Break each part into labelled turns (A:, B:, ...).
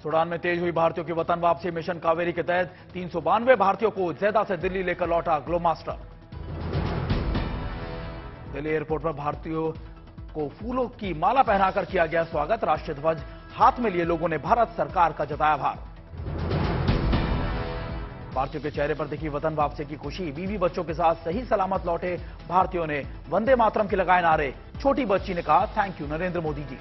A: Sudan में तेज हुई भारतीयों की वतन वापसी। मिशन कावेरी के तहत 392 भारतीयों को ज़ेदा से दिल्ली लेकर लौटा ग्लोमास्टर। दिल्ली एयरपोर्ट पर भारतीयों को फूलों की माला पहनाकर किया गया स्वागत। राष्ट्रीय ध्वज हाथ में लिए लोगों ने भारत सरकार का जताया आभार। भारतीयों के चेहरे पर दिखी वतन वापसी की खुशी। बीवी बच्चों के साथ सही सलामत लौटे भारतीयों ने वंदे मातरम के लगाए नारे। छोटी बच्ची ने कहा, thank you Narendra Modi ji.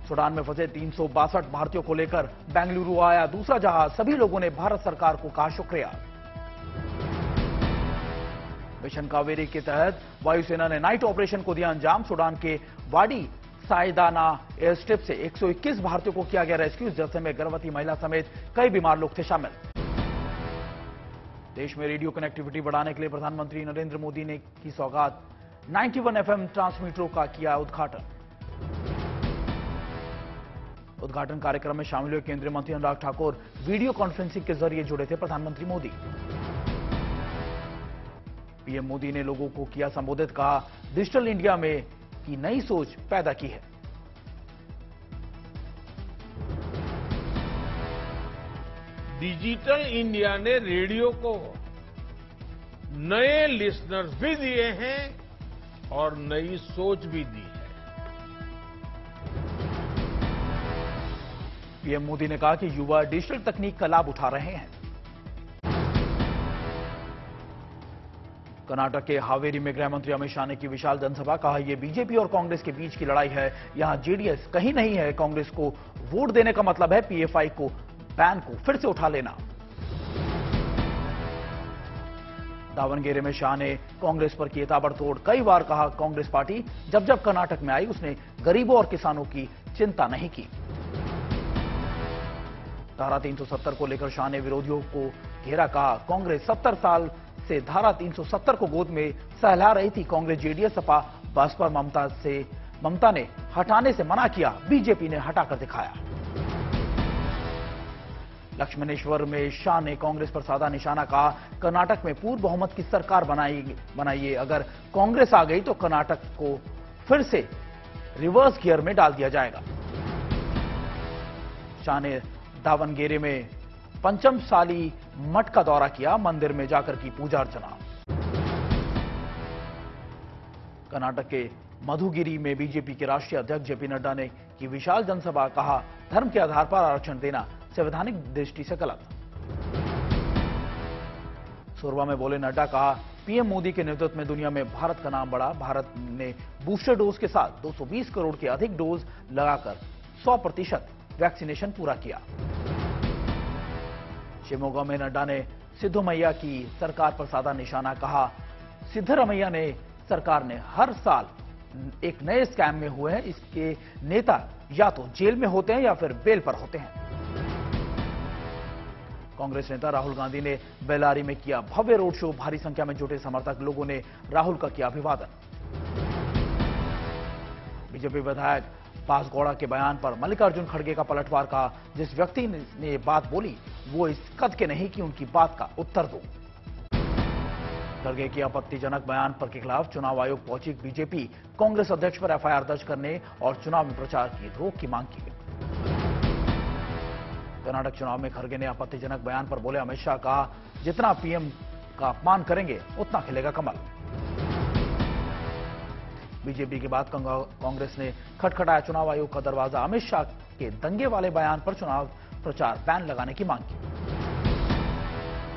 A: Sudan में फंसे 362 भारतीयों को लेकर बेंगलुरु आया दूसरा जहाज। सभी लोगों ने भारत सरकार को कहा शुक्रिया। मिशन कावेरी के तहत वायुसेना ने नाइट ऑपरेशन को दिया अंजाम। सूडान के वाडी साइदाना एयर स्ट्रिप से 121 भारतीयों को किया गया रेस्क्यू। जिसमें गर्भवती महिला समेत कई बीमार लोग थे शामिल। देश में रेडियो कनेक्टिविटी बढ़ाने के लिए प्रधानमंत्री नरेंद्र मोदी ने की सौगात। 91 FM ट्रांसमीटरों का किया उद्घाटन। उद्घाटन कार्यक्रम में शामिल हुए केंद्रीय मंत्री अनुराग ठाकुर वीडियो कॉन्फ्रेंसिंग के जरिए जुड़े थे प्रधानमंत्री मोदी। पीएम मोदी ने लोगों को किया संबोधित। कहा, डिजिटल इंडिया में की नई सोच पैदा की है।
B: डिजिटल इंडिया ने रेडियो को नए लिसनर्स भी दिए हैं और नई सोच भी दी है।
A: पीएम मोदी ने कहा कि युवा डिजिटल तकनीक का लाभ उठा रहे हैं। कर्नाटक के हावेरी में गृह मंत्री अमित शाह ने की विशाल जनसभा। कहा, यह बीजेपी और कांग्रेस के बीच की लड़ाई है। यहां जेडीएस कहीं नहीं है। कांग्रेस को वोट देने का मतलब है पीएफआई को बैन को फिर से उठा लेना। दावनगेरे में शाह ने कांग्रेस पर किए ताबड़तोड़। कई बार कहा, कांग्रेस पार्टी जब जब कर्नाटक में आई उसने गरीबों और किसानों की चिंता नहीं की। धारा 370 को लेकर शाह ने विरोधियों को घेरा। कहा, कांग्रेस 70 साल से धारा 370 को गोद में सहला रही थी। कांग्रेस, जेडीएस, सपा, बसपा ममता ने हटाने से मना किया। बीजेपी ने हटाकर दिखाया। लक्ष्मणेश्वर में शाह ने कांग्रेस पर साधा निशाना। कहा, कर्नाटक में पूर्ण बहुमत की सरकार बनाइए। अगर कांग्रेस आ गई तो कर्नाटक को फिर से रिवर्स गियर में डाल दिया जाएगा। शाह ने दावनगेरे में पंचमसाली मठ का दौरा किया। मंदिर में जाकर की पूजा अर्चना। कर्नाटक के मधुगिरी में बीजेपी के राष्ट्रीय अध्यक्ष जेपी नड्डा ने की विशाल जनसभा। कहा, धर्म के आधार पर आरक्षण देना संवैधानिक दृष्टि से गलत। सोरबा में बोले नड्डा। कहा, पीएम मोदी के नेतृत्व में दुनिया में भारत का नाम बढ़ा। भारत ने बूस्टर डोज के साथ 220 करोड़ के अधिक डोज लगाकर 100% वैक्सीनेशन पूरा किया। शिवमोगा में नड्डा ने सिद्धोमैया की सरकार पर साधा निशाना। कहा, सिद्धरमैया ने सरकार ने हर साल एक नए स्कैम में हुए हैं। इसके नेता या तो जेल में होते हैं या फिर बेल पर होते हैं। कांग्रेस नेता राहुल गांधी ने बेल्लारी में किया भव्य रोड शो। भारी संख्या में जुटे समर्थक लोगों ने राहुल का किया अभिवादन। बीजेपी विधायक बांसगौड़ा के बयान पर मल्लिकार्जुन खड़गे का पलटवार। कहा, जिस व्यक्ति ने ये बात बोली वो इस कद के नहीं कि उनकी बात का उत्तर दो। खड़गे के आपत्तिजनक बयान पर के खिलाफ चुनाव आयोग पहुंची बीजेपी। कांग्रेस अध्यक्ष पर एफआईआर दर्ज करने और चुनाव में प्रचार की रोक की मांग की गई। कर्नाटक चुनाव में खड़गे ने आपत्तिजनक बयान पर बोले अमित शाह। कहा, जितना पीएम का अपमान करेंगे उतना खिलेगा कमल। बीजेपी के बाद कांग्रेस ने खटखटाया चुनाव आयोग का दरवाजा। अमित शाह के दंगे वाले बयान पर चुनाव प्रचार बैन लगाने की मांग की।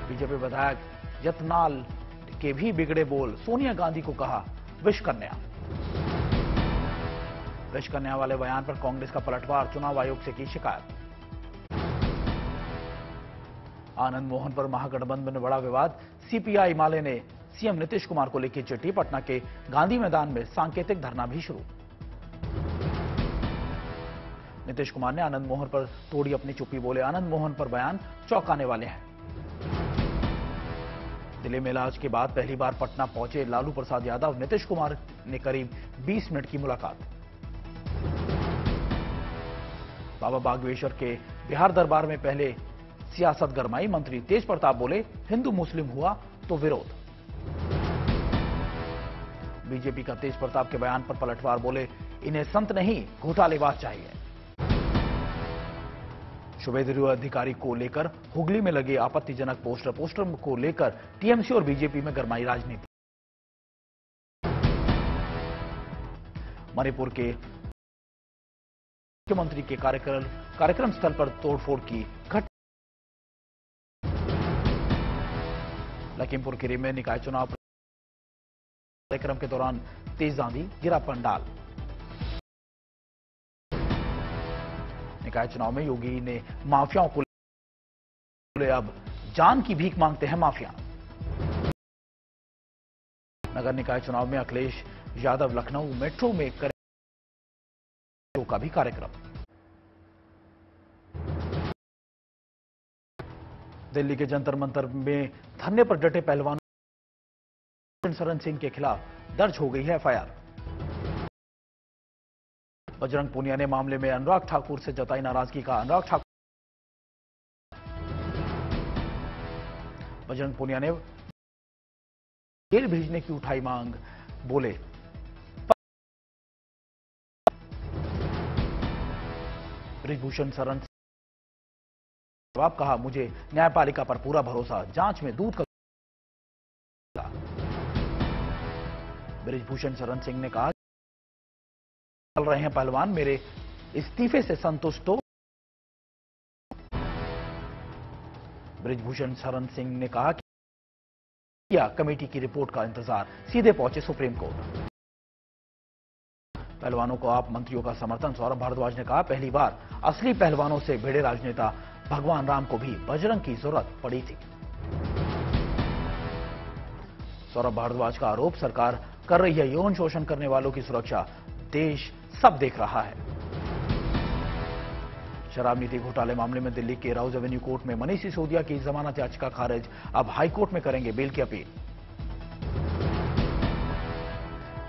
A: बीजेपी विधायक यतनाल के भी बिगड़े बोल। सोनिया गांधी को कहा विश कन्या। विश कन्या वाले बयान पर कांग्रेस का पलटवार। चुनाव आयोग से की शिकायत। आनंद मोहन पर महागठबंधन में बड़ा विवाद। सीपीआई माले ने सीएम नीतीश कुमार को लिखी चिट्ठी। पटना के गांधी मैदान में सांकेतिक धरना भी शुरू। नीतीश कुमार ने आनंद मोहन पर तोड़ी अपनी चुप्पी। बोले, आनंद मोहन पर बयान चौंकाने वाले हैं। दिल्ली में इलाज के बाद पहली बार पटना पहुंचे लालू प्रसाद यादव। नीतीश कुमार ने करीब 20 मिनट की मुलाकात। बाबा बागेश्वर के बिहार दरबार में पहले सियासत गरमाई। मंत्री तेज प्रताप बोले, हिंदू मुस्लिम हुआ तो विरोध। बीजेपी का तेज प्रताप के बयान पर पलटवार। बोले, इन्हें संत नहीं घोटालेबाज चाहिए। शुभेंदु अधिकारी को लेकर हुगली में लगे आपत्तिजनक पोस्टर को लेकर टीएमसी और बीजेपी में गरमाई राजनीति। मणिपुर के मुख्यमंत्री के कार्यक्रम स्थल पर तोड़फोड़ की घटना। लखीमपुर खीरी में निकाय चुनाव कार्यक्रम के दौरान तेज आंधी, गिरा पंडाल। निकाय चुनाव में योगी ने माफियाओं को अब जान की भीख मांगते हैं माफिया। नगर निकाय चुनाव में अखिलेश यादव लखनऊ मेट्रो में करें का भी कार्यक्रम। दिल्ली के जंतर मंतर में धरने पर डटे पहलवान शरण सिंह के खिलाफ दर्ज हो गई है एफआईआर। बजरंग पूनिया ने मामले में अनुराग ठाकुर से जताई नाराजगी का। बजरंग पूनिया ने जेल भेजने की उठाई मांग। बोले, ब्रिजभूषण शरण जवाब कहा, मुझे न्यायपालिका पर पूरा भरोसा, जांच में दूध का। ब्रिजभूषण शरण सिंह ने कहा, चल रहे हैं पहलवान, मेरे इस्तीफे से संतुष्ट हो। ब्रिजभूषण शरण सिंह ने कहा कि कमेटी की रिपोर्ट का इंतजार, सीधे पहुंचे सुप्रीम कोर्ट। पहलवानों को आप मंत्रियों का समर्थन। सौरभ भारद्वाज ने कहा, पहली बार असली पहलवानों से भिड़े राजनेता भगवान राम को भी बजरंग की जरूरत पड़ी थी। सौरभ भारद्वाज का आरोप, सरकार कर रही है यौन शोषण करने वालों की सुरक्षा, देश सब देख रहा है। शराब नीति घोटाले मामले में दिल्ली के राउज एवेन्यू कोर्ट में मनीष सिसोदिया की जमानत याचिका खारिज। अब हाईकोर्ट में करेंगे बेल की अपील।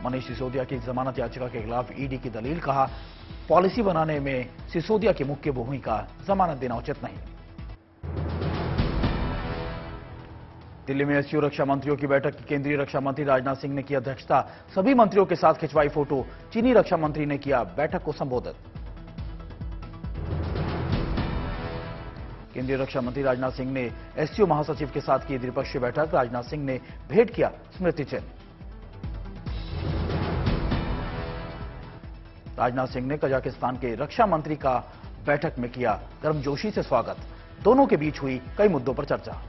A: मनीष सिसोदिया की जमानत याचिका के खिलाफ ईडी की दलील, कहा पॉलिसी बनाने में सिसोदिया की मुख्य भूमिका, जमानत देना उचित नहीं। दिल्ली में एससीओ रक्षा मंत्रियों की बैठक की केंद्रीय रक्षा मंत्री राजनाथ सिंह ने की अध्यक्षता। सभी मंत्रियों के साथ खिंचवाई फोटो। चीनी रक्षा मंत्री ने किया बैठक को संबोधित। केंद्रीय रक्षा मंत्री राजनाथ सिंह ने एससीओ महासचिव के साथ की द्विपक्षीय बैठक। राजनाथ सिंह ने भेंट किया स्मृति चिन्ह। राजनाथ सिंह ने कजाकिस्तान के रक्षा मंत्री का बैठक में किया गर्मजोशी से स्वागत। दोनों के बीच हुई कई मुद्दों पर चर्चा।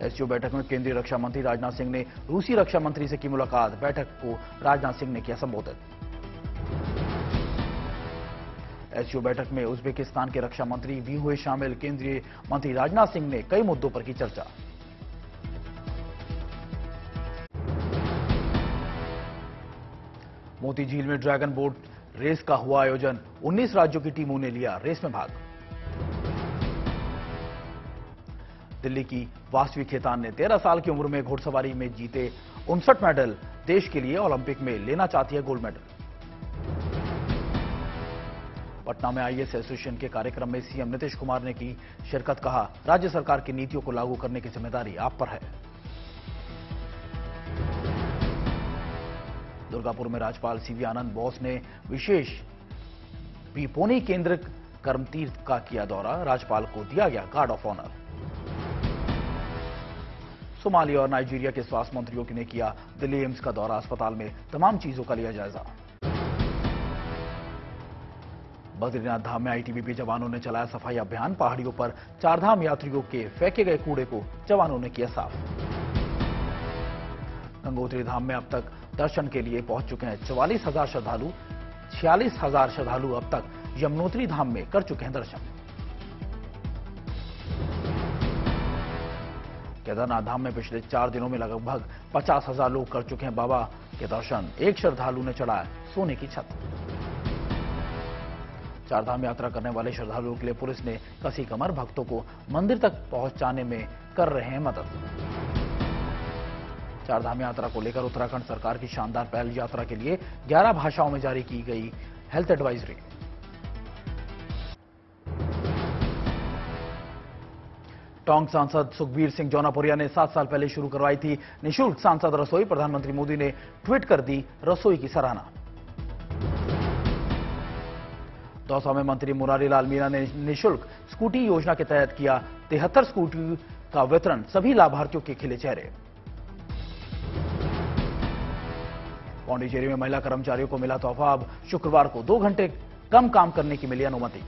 A: एससीओ बैठक में केंद्रीय रक्षा मंत्री राजनाथ सिंह ने रूसी रक्षा मंत्री से की मुलाकात। बैठक को राजनाथ सिंह ने किया संबोधित। एससीओ बैठक में उज्बेकिस्तान के रक्षा मंत्री भी हुए शामिल। केंद्रीय मंत्री राजनाथ सिंह ने कई मुद्दों पर की चर्चा। मोती झील में ड्रैगन बोट रेस का हुआ आयोजन। 19 राज्यों की टीमों ने लिया रेस में भाग। दिल्ली की वासवी खेतान ने 13 साल की उम्र में घुड़सवारी में जीते 59 मेडल। देश के लिए ओलंपिक में लेना चाहती है गोल्ड मेडल। पटना में आईएएस एसोसिएशन के कार्यक्रम में सीएम नीतीश कुमार ने की शिरकत। कहा, राज्य सरकार की नीतियों को लागू करने की जिम्मेदारी आप पर है। दुर्गापुर में राज्यपाल सीवी आनंद बोस ने विशेष पीपोनी केंद्र कर्मतीर्थ का किया दौरा। राज्यपाल को दिया गया गार्ड ऑफ ऑनर। सोमालिया और नाइजीरिया के स्वास्थ्य मंत्रियों ने किया दिल्ली एम्स का दौरा। अस्पताल में तमाम चीजों का लिया जायजा। बद्रीनाथ धाम में आईटीबीपी जवानों ने चलाया सफाई अभियान। पहाड़ियों पर चारधाम यात्रियों के फेंके गए कूड़े को जवानों ने किया साफ। गंगोत्री धाम में अब तक दर्शन के लिए पहुंच चुके हैं 44,000 श्रद्धालु। 46,000 श्रद्धालु अब तक यमुनोत्री धाम में कर चुके हैं दर्शन। केदारनाथ धाम में पिछले 4 दिनों में लगभग 50,000 लोग कर चुके हैं बाबा के दर्शन। एक श्रद्धालु ने चढ़ाया सोने की छत। चारधाम यात्रा करने वाले श्रद्धालुओं के लिए पुलिस ने कसी कमर। भक्तों को मंदिर तक पहुंचाने में कर रहे हैं मदद। चारधाम यात्रा को लेकर उत्तराखंड सरकार की शानदार पहल। यात्रा के लिए 11 भाषाओं में जारी की गई हेल्थ एडवाइजरी। टोंक सांसद सुखबीर सिंह जौनापुरिया ने 7 साल पहले शुरू करवाई थी निःशुल्क सांसद रसोई। प्रधानमंत्री मोदी ने ट्वीट कर दी रसोई की सराहना। दौसा में मंत्री मुरारी लाल मीणा ने निःशुल्क स्कूटी योजना के तहत किया 73 स्कूटी का वितरण, सभी लाभार्थियों के खिले चेहरे। पौंडीचेरी में महिला कर्मचारियों को मिला तोहफा, अब शुक्रवार को 2 घंटे कम काम करने की मिली अनुमति।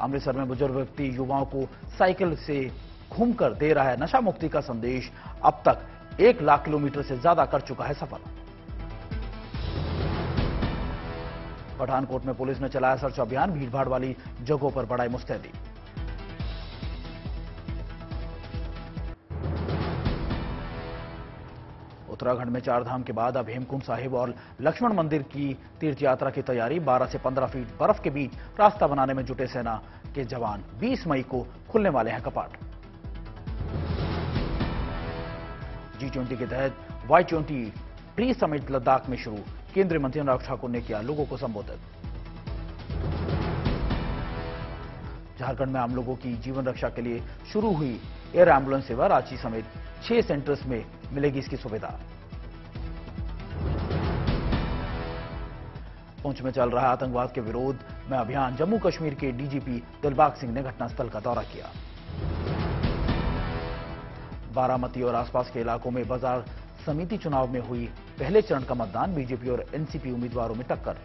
A: अमृतसर में बुजुर्ग व्यक्ति युवाओं को साइकिल से घूमकर दे रहा है नशा मुक्ति का संदेश, अब तक 1 लाख किलोमीटर से ज्यादा कर चुका है सफर। पठानकोट में पुलिस ने चलाया सर्च अभियान, भीड़भाड़ वाली जगहों पर बढ़ाई मुस्तैदी। उत्तराखंड में 4 धाम के बाद अब हेमकुंड साहिब और लक्ष्मण मंदिर की तीर्थ यात्रा की तैयारी, 12 से 15 फीट बर्फ के बीच रास्ता बनाने में जुटे सेना के जवान, 20 मई को खुलने वाले हैं कपाट। G20 के तहत Y20 प्री समिट लद्दाख में शुरू, केंद्रीय मंत्री अनुराग ठाकुर ने किया लोगों को संबोधित। झारखंड में आम लोगों की जीवन रक्षा के लिए शुरू हुई एयर एम्बुलेंस सेवा, रांची समेत 6 सेंटर्स में मिलेगी इसकी सुविधा। पुंछ में चल रहा आतंकवाद के विरोध में अभियान, जम्मू कश्मीर के डीजीपी दिलबाग सिंह ने घटनास्थल का दौरा किया। बारामती और आसपास के इलाकों में बाजार समिति चुनाव में हुई पहले चरण का मतदान, बीजेपी और एनसीपी उम्मीदवारों में टक्कर।